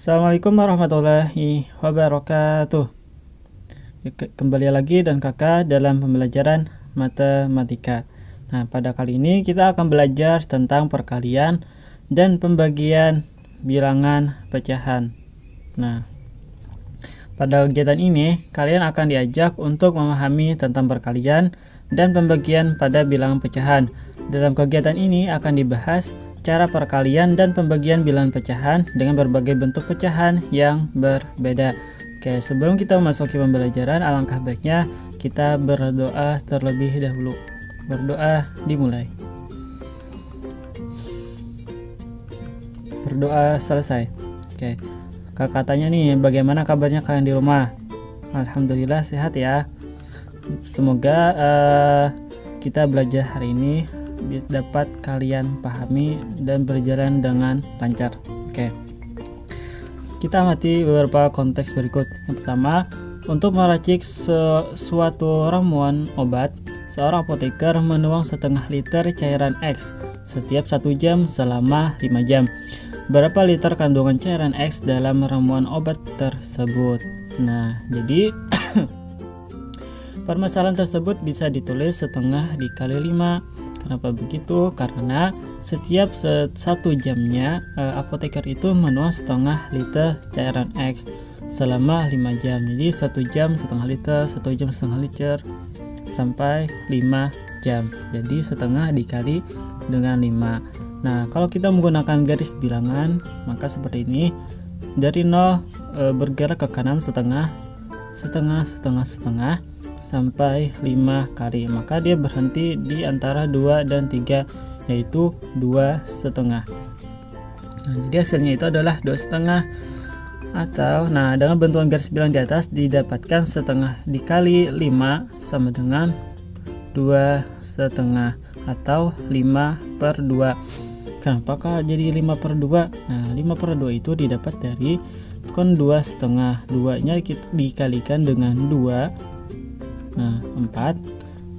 Assalamualaikum warahmatullahi wabarakatuh. Kembali lagi dan kakak dalam pembelajaran matematika. Nah, pada kali ini kita akan belajar tentang perkalian dan pembagian bilangan pecahan. Nah, pada kegiatan ini kalian akan diajak untuk memahami tentang perkalian dan pembagian pada bilangan pecahan. Dalam kegiatan ini akan dibahas cara perkalian dan pembagian bilangan pecahan dengan berbagai bentuk pecahan yang berbeda. Oke, sebelum kita memasuki pembelajaran, alangkah baiknya kita berdoa terlebih dahulu. Berdoa dimulai. Berdoa selesai. Oke, kakak tanya nih, bagaimana kabarnya kalian di rumah? Alhamdulillah sehat ya. Semoga kita belajar hari ini dapat kalian pahami dan berjalan dengan lancar. Oke. Kita amati beberapa konteks berikut. Yang pertama, untuk meracik suatu ramuan obat, seorang apoteker menuang setengah liter cairan X setiap 1 jam selama 5 jam. Berapa liter kandungan cairan X dalam ramuan obat tersebut? Nah, jadi permasalahan tersebut bisa ditulis setengah dikali 5. Kenapa begitu? Karena setiap 1 jamnya apoteker itu menuang setengah liter cairan X selama 5 jam. Jadi 1 jam setengah liter, 1 jam setengah liter sampai 5 jam. Jadi setengah dikali dengan 5. Nah, kalau kita menggunakan garis bilangan, maka seperti ini. Dari 0 bergerak ke kanan setengah sampai 5 kali, maka dia berhenti di antara 2 dan 3, yaitu 2,5. Nah, jadi hasilnya itu adalah 2,5, atau dengan bentukan garis bilang di atas didapatkan setengah dikali 5 sama dengan 2,5 atau 5/2. Kenapa jadi 5/2? Nah, 5/2 itu didapat dari kan 2,5, 2 nya dikalikan dengan 2. Nah, 4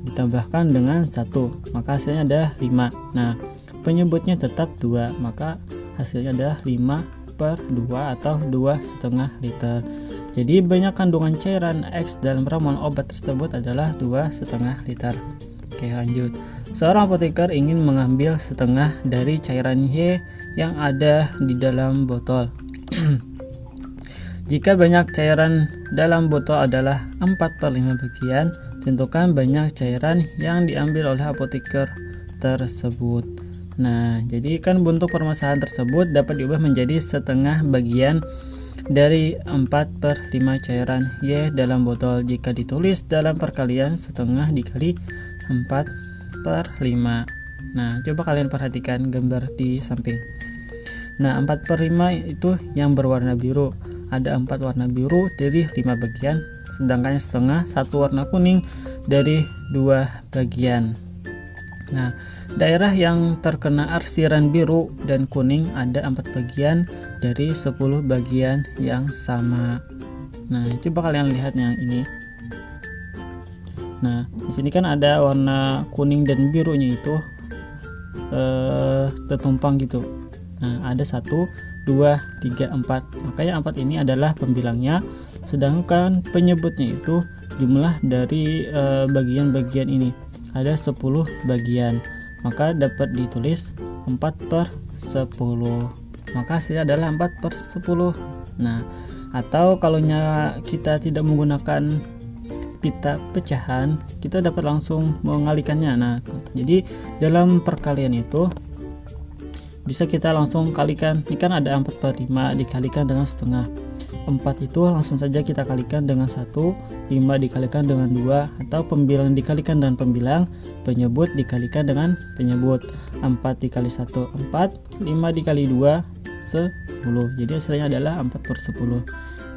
ditambahkan dengan 1, maka hasilnya adalah 5. Nah, penyebutnya tetap 2, maka hasilnya adalah 5/2 atau 2,5 liter. Jadi banyak kandungan cairan X dalam ramuan obat tersebut adalah 2,5 liter. Oke, lanjut. Seorang apoteker ingin mengambil setengah dari cairan Y yang ada di dalam botol. Jika banyak cairan dalam botol adalah 4/5 bagian, tentukan banyak cairan yang diambil oleh apoteker tersebut. Nah, jadi kan bentuk permasalahan tersebut dapat diubah menjadi setengah bagian dari 4/5 cairan Y dalam botol. Jika ditulis dalam perkalian setengah dikali 4/5. Nah, coba kalian perhatikan gambar di samping. Nah, 4/5 itu yang berwarna biru. Ada 4 warna biru dari 5 bagian, sedangkan setengah 1 warna kuning dari 2 bagian. Nah, daerah yang terkena arsiran biru dan kuning ada 4 bagian dari 10 bagian yang sama. Nah, coba kalian lihat yang ini. Nah, di sini kan ada warna kuning dan birunya itu tertumpang gitu. Nah, ada 1, 2, 3, 4. Makanya 4 ini adalah pembilangnya, sedangkan penyebutnya itu jumlah dari bagian-bagian ini. Ada 10 bagian. Maka dapat ditulis 4/10. Maka hasilnya adalah 4/10. Nah, atau kalau kita tidak menggunakan pita pecahan, kita dapat langsung mengalikannya. Nah, jadi dalam perkalian itu bisa kita langsung kalikan. Ini kan ada 4/5 dikalikan dengan setengah. 4 itu langsung saja kita kalikan dengan 1, 5 dikalikan dengan 2, atau pembilang dikalikan dengan pembilang, penyebut dikalikan dengan penyebut. 4 dikali 1, 4, 5 dikali 2, 10. Jadi hasilnya adalah 4/10.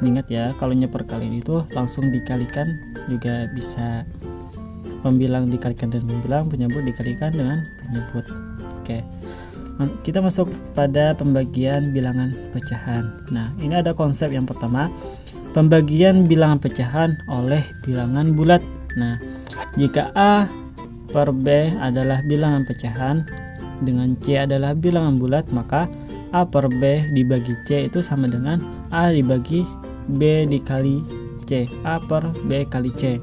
Ingat ya, kalau perkalian itu langsung dikalikan juga bisa. Pembilang dikalikan dengan pembilang, penyebut dikalikan dengan penyebut. Oke. Kita masuk pada pembagian bilangan pecahan. Nah, ini ada konsep yang pertama, pembagian bilangan pecahan oleh bilangan bulat. Nah, jika A per B adalah bilangan pecahan dengan C adalah bilangan bulat, maka A per B dibagi C itu sama dengan A dibagi B dikali C, A per B kali C.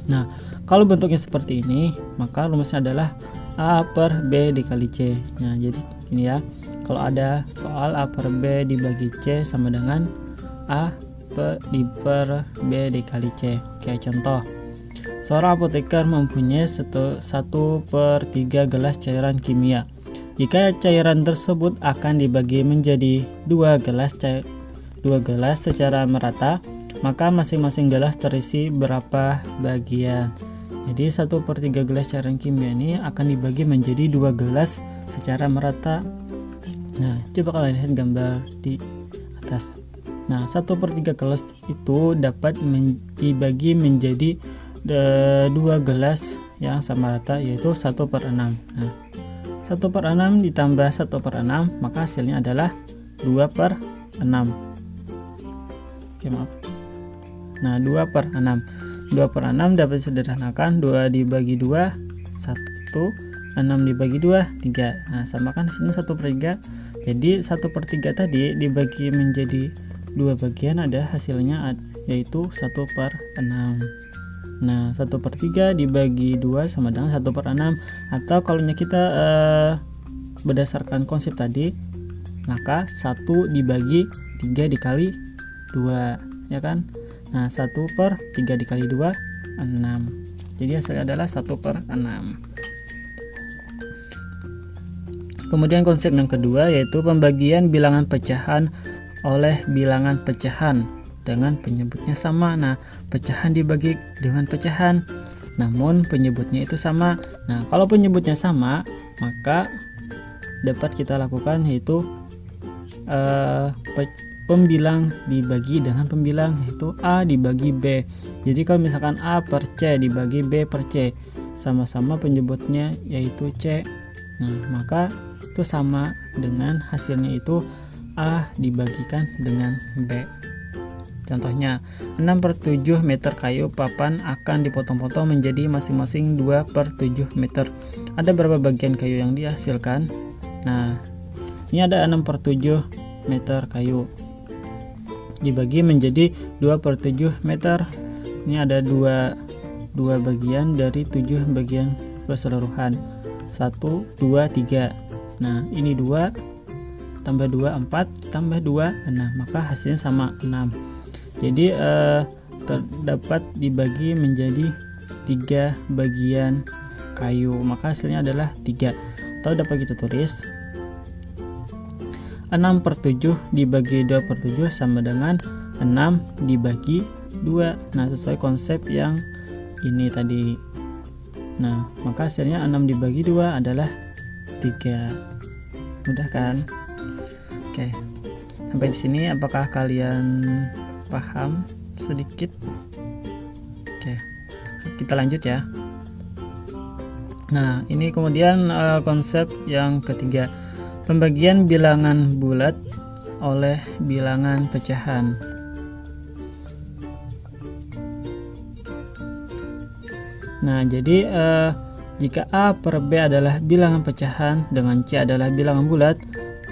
Nah, kalau bentuknya seperti ini, maka rumusnya adalah A per B dikali C. Nah, jadi ini ya, kalau ada soal A per B dibagi C sama dengan A per B dikali C. Oke, contoh. Seorang apoteker mempunyai 1/3 gelas cairan kimia. Jika cairan tersebut akan dibagi menjadi 2 gelas secara merata, maka masing-masing gelas terisi berapa bagian? Jadi 1/3 gelas cairan kimia ini akan dibagi menjadi 2 gelas secara merata. Nah, coba kalian lihat gambar di atas. Nah, 1/3 gelas itu dapat dibagi menjadi 2 gelas yang sama rata, yaitu 1/6. Nah, 1/6 ditambah 1/6, maka hasilnya adalah 2/6. Oke, maaf. Nah, 2/6. 2/6 dapat disederhanakan, 2 dibagi 2 1, 6 dibagi 2 3. Nah, sama kan sini 1/3. Jadi 1/3 tadi dibagi menjadi 2 bagian, ada hasilnya yaitu 1/6. Nah, 1/3 dibagi 2 sama dengan 1/6. Atau kalau kita berdasarkan konsep tadi, maka 1 dibagi 3 dikali 2, ya kan? Nah, 1/3 dikali 2 6. Jadi hasilnya adalah 1/6. Kemudian konsep yang kedua yaitu pembagian bilangan pecahan oleh bilangan pecahan dengan penyebutnya sama. Nah, pecahan dibagi dengan pecahan, namun penyebutnya itu sama. Nah, kalau penyebutnya sama, maka dapat kita lakukan yaitu pembilang dibagi dengan pembilang, yaitu A dibagi B. Jadi kalau misalkan A per C dibagi B per C, sama-sama penyebutnya yaitu C. Nah, maka itu sama dengan hasilnya itu A dibagikan dengan B. Contohnya, 6/7 meter kayu papan akan dipotong-potong menjadi masing-masing 2/7 meter. Ada berapa bagian kayu yang dihasilkan? Nah, ini ada 6/7 meter kayu dibagi menjadi 2/7 meter. Ini ada dua bagian dari 7 bagian keseluruhan. 1, 2, 3. Nah, ini 2 tambah 2 4 tambah 2 6, maka hasilnya sama 6. Jadi terdapat dibagi menjadi 3 bagian kayu, maka hasilnya adalah 3. Atau dapat kita tulis 6/7 dibagi 2/7 sama dengan 6 dibagi 2. Nah, sesuai konsep yang ini tadi. Nah, maka hasilnya 6 dibagi 2 adalah 3. Mudah kan? Oke. Sampai di sini apakah kalian paham sedikit? Oke. Kita lanjut ya. Nah, ini kemudian konsep yang ketiga, pembagian bilangan bulat oleh bilangan pecahan. Nah, jadi jika A per B adalah bilangan pecahan dengan C adalah bilangan bulat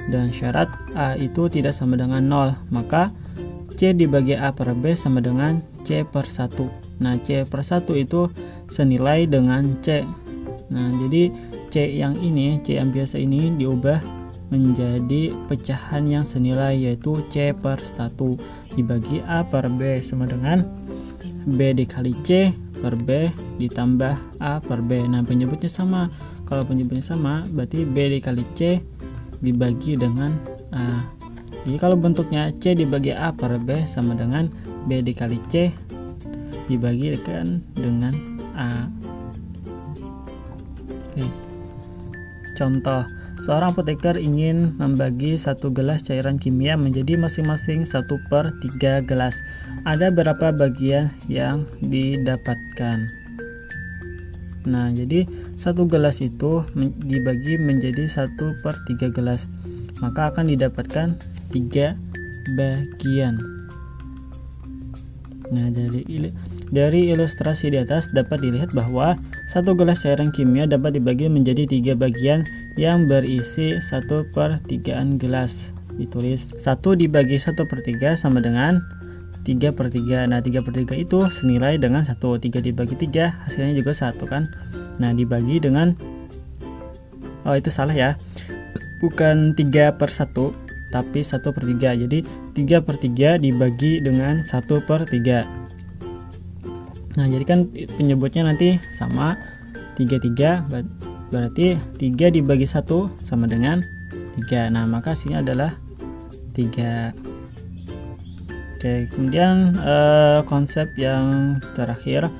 dan syarat A itu tidak sama dengan 0, maka C dibagi A per B sama dengan C per 1. Nah, C per 1 itu senilai dengan C. Nah, jadi C yang biasa ini diubah menjadi pecahan yang senilai, yaitu C per 1 dibagi A per B sama dengan B dikali C per B ditambah A per B. Nah, penyebutnya sama. Kalau penyebutnya sama, berarti B dikali C dibagi dengan A. Jadi kalau bentuknya C dibagi A per B sama dengan B dikali C dibagikan dengan A. Oke. Contoh, seorang apoteker ingin membagi 1 gelas cairan kimia menjadi masing-masing 1/3 gelas. Ada berapa bagian yang didapatkan? Nah, jadi 1 gelas itu dibagi menjadi 1/3 gelas, maka akan didapatkan 3 bagian. Nah, dari ilustrasi di atas dapat dilihat bahwa satu gelas cairan kimia dapat dibagi menjadi 3 bagian yang berisi 1/3 gelas. Ditulis 1 dibagi 1/3 sama dengan 3/3. Nah 3/3 itu senilai dengan 1. 3 dibagi 3 hasilnya juga 1 kan. Nah dibagi dengan, oh itu salah ya, bukan 3/1 tapi 1/3. Jadi 3/3 dibagi dengan 1/3. Nah jadi kan penyebutnya nanti sama 3 berarti 3 dibagi 1 sama dengan 3. Nah maka hasilnya adalah 3. Oke, kemudian konsep yang terakhir,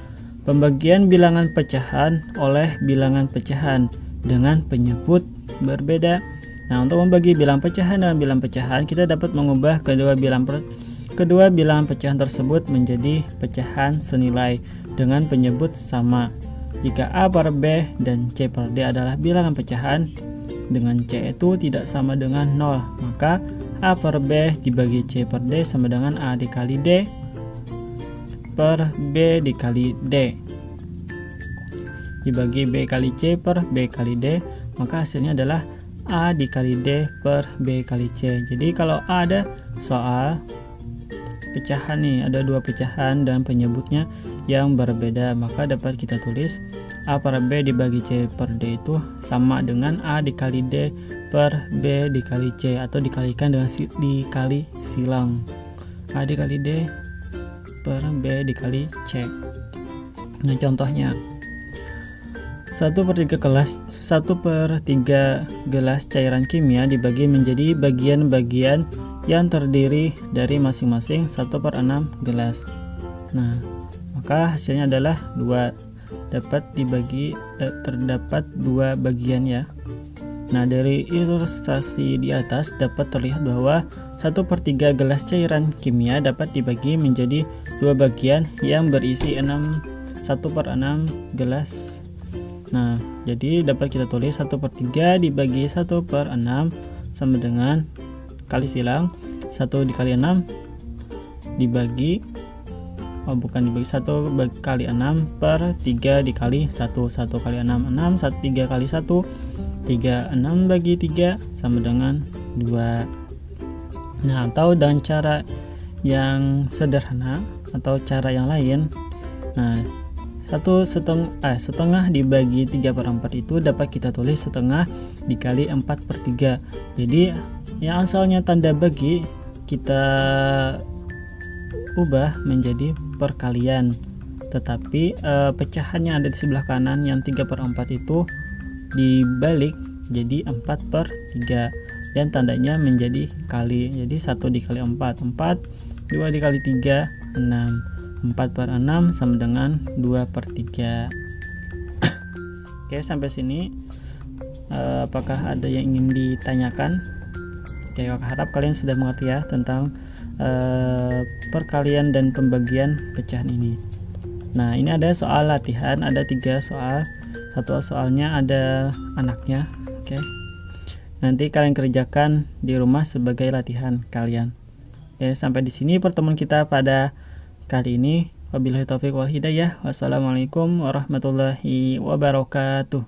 pembagian bilangan pecahan oleh bilangan pecahan dengan penyebut berbeda. Nah, untuk membagi bilangan pecahan dengan bilangan pecahan, kita dapat mengubah kedua bilangan pecahan tersebut menjadi pecahan senilai dengan penyebut sama. Jika A per B dan C per D adalah bilangan pecahan dengan C itu tidak sama dengan 0, maka A per B dibagi C per D sama dengan A dikali D per B dikali D dibagi B kali C per B kali D, maka hasilnya adalah A dikali D per B kali C. Jadi kalau A ada soal pecahan nih, ada 2 pecahan dan penyebutnya yang berbeda, maka dapat kita tulis A per B dibagi C per D itu sama dengan A dikali D per B dikali C, atau dikalikan dengan dikali silang A dikali D per B dikali C. Nah contohnya 1/3 gelas cairan kimia dibagi menjadi bagian-bagian yang terdiri dari masing-masing 1/6 gelas. Nah, maka hasilnya adalah 2. Terdapat 2 bagian ya. Nah, dari ilustrasi di atas dapat terlihat bahwa 1/3 gelas cairan kimia dapat dibagi menjadi 2 bagian yang berisi 1/6 gelas. Nah, jadi dapat kita tulis 1/3 dibagi 1/6 sama dengan kali silang 1 dikali 6 dibagi 1 kali 6 per 3 dikali 1 kali 6 3 kali 1 3 6 bagi 3 sama dengan 2. Nah, atau dengan cara yang sederhana atau cara yang lain, nah setengah dibagi 3/4 itu dapat kita tulis setengah dikali 4/3. Jadi yang asalnya tanda bagi kita ubah menjadi perkalian, tetapi pecahan yang ada di sebelah kanan yang 3/4 itu dibalik jadi 4/3 dan tandanya menjadi kali. Jadi 1 dikali 4 2 dikali 3 6 4/6 sama dengan 2/3. Oke, sampai sini apakah ada yang ingin ditanyakan? Oke, aku harap kalian sudah mengerti ya tentang perkalian dan pembagian pecahan ini. Nah, ini ada soal latihan, ada 3 soal. Satu soalnya ada anaknya. Oke, nanti kalian kerjakan di rumah sebagai latihan kalian. Oke, sampai di sini pertemuan kita pada kali ini. Wabillahi taufiq wal hidayah. Wassalamualaikum warahmatullahi wabarakatuh.